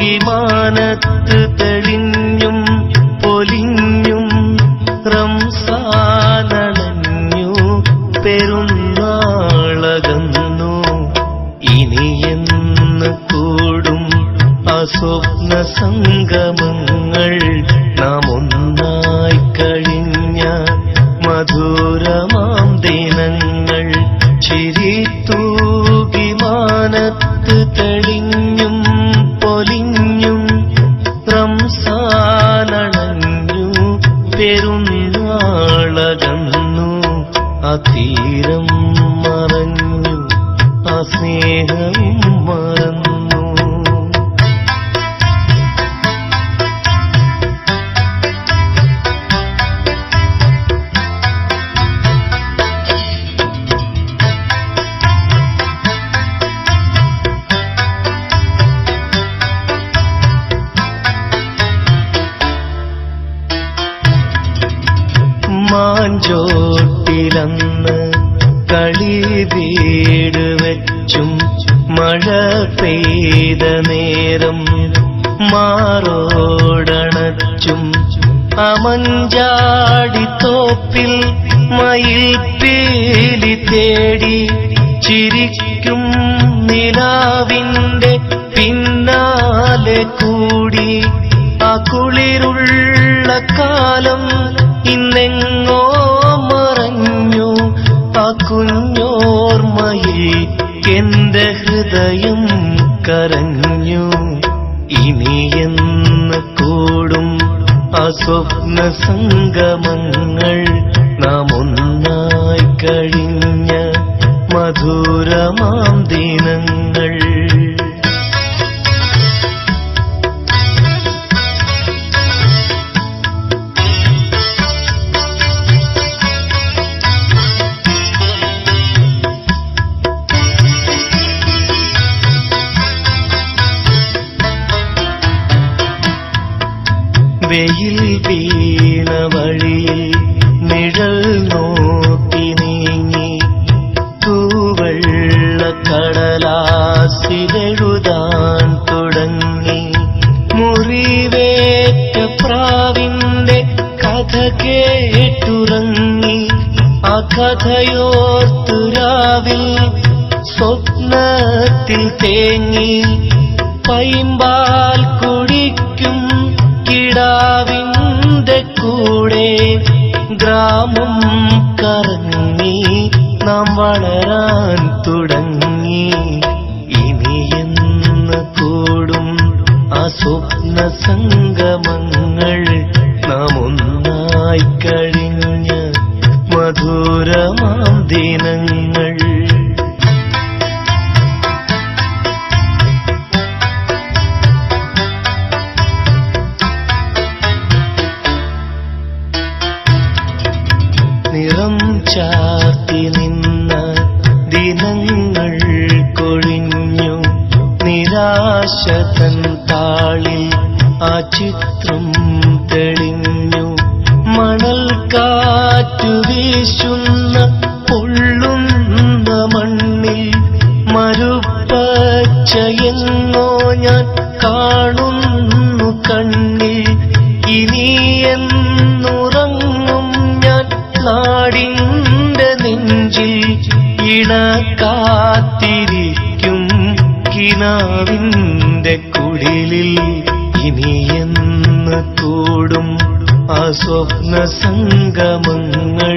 തൂകി മാനത്ത് തെളിഞ്ഞും പൊലിഞ്ഞും റംസാനണഞ്ഞു പെരുന്നാളകന്നു. ഇനിയെന്ന് കൂടും അസ്വപ്ന സംഗമങ്ങൾ നാം ഒന്നായി കഴിഞ്ഞ മധുരമാം ദിനങ്ങൾ. ചിരി തൂകി മാനത്ത് തെളിഞ്ഞും പൊലിഞ്ഞും റംസാനണഞ്ഞു പെരുന്നാളകന്നു. ആ തീരം മറഞ്ഞു, ആ സ്നേഹവും മറന്നു. മാഞ്ചോട്ടിലന്ന് കളി വീട് വെച്ചും മഴ പെയ്ത നേരം മാറോടണച്ചും അമഞ്ചാടിത്തോപ്പിൽ മയിൽ പീലി തേടി ചിരിക്കും നിലാവിന്റെ പിന്നാലെ കൂടി ആ കുളിരുള്ള കാലം ഇന്നെങ്ങോ മറഞ്ഞു. ആ കുഞ്ഞോർമ്മയിൽ എന്റെ ഹൃദയം കരഞ്ഞു. ഇനിയെന്ന് കൂടും അസ്വപ്ന സംഗമങ്ങൾ നാം ഒന്നായി കഴിഞ്ഞ മധുരമാം ദിനങ്ങൾ. വെയിൽ വീണ വഴിയിൽ നിഴൽ നോക്കി നീങ്ങി തൂവെള്ള കടലാസിലെഴുതാൻ തുടങ്ങി. മുറിവേറ്റ പ്രാവിന്റെ കഥ കേട്ടുറങ്ങി. ആ കഥയോർത്തു രാവിൽ സ്വപ്നത്തിൽ തേങ്ങി. പൈമ്പാൽ കുടിക്കും കിടാവിന്റെ കൂടെ ഗ്രാമം കറങ്ങി നാം വളരാൻ തുടങ്ങി. ഇനിയെന്ന് കൂടും ആ സ്വപ്ന സംഗമങ്ങൾ നാം ഒന്നായി കഴിഞ്ഞ മധുരമാം ദിനങ്ങൾ. നിറം ചാർത്തി നിന്ന ദിനങ്ങൾ കൊഴിഞ്ഞു. നിരാശ തൻ താളിൽ ആ ചിത്രം തെളിഞ്ഞു. മണൽ കാറ്റു വീശുന്ന പൊള്ളുന്ന മണ്ണിൽ മരുപ്പച്ചയെന്നോ ഞാൻ കാണുന്നു കണ്ണിൽ. ഇനിയെന്നുറങ്ങും ഞാൻ നാടിന്റെ നെഞ്ചിൽ. ഇണ കാത്തിരിക്കും കിനാവിന്റെ കുടിലിൽ. ഇനിയെന്ന് കൂടും ആ സ്വപ്ന സംഗമങ്ങൾ